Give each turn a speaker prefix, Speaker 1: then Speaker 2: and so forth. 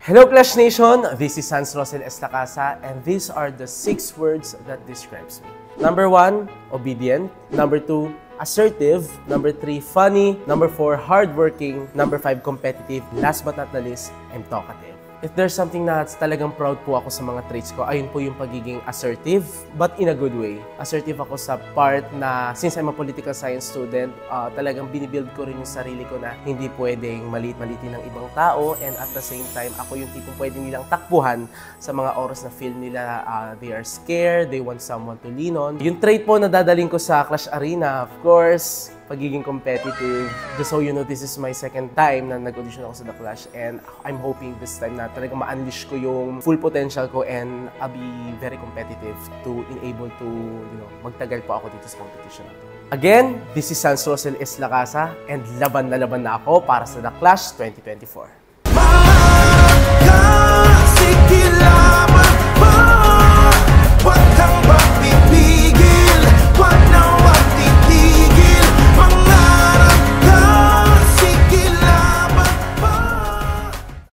Speaker 1: Hello Clash Nation! This is Hans Rosel Estacasa and these are the 6 words that describes me. Number 1, obedient. Number 2, assertive. Number 3, funny. Number 4, hardworking. Number 5, competitive. Last but not the least, I'm talkative. If there's something na talagang proud po ako sa mga traits ko, ayun po yung pagiging assertive, but in a good way. Assertive ako sa part na, since I'm a political science student, talagang binibuild ko rin yung sarili ko na hindi pwedeng malit-malitin ng ibang tao, and at the same time, ako yung tipong pwede nilang takbuhan sa mga oras na feel nila they are scared, they want someone to lean on. Yung trait po na dadaling ko sa Clash Arena, of course, pagiging competitive. Just so you know, this is my second time na nag-audition ako sa The Clash, and I'm hoping this time na talagang ma-unleash ko yung full potential ko and I'll be very competitive to enable to, magtagal po ako dito sa competition na to. Again, this is Hans Rosel Estacasa and laban na ako para sa The Clash 2024.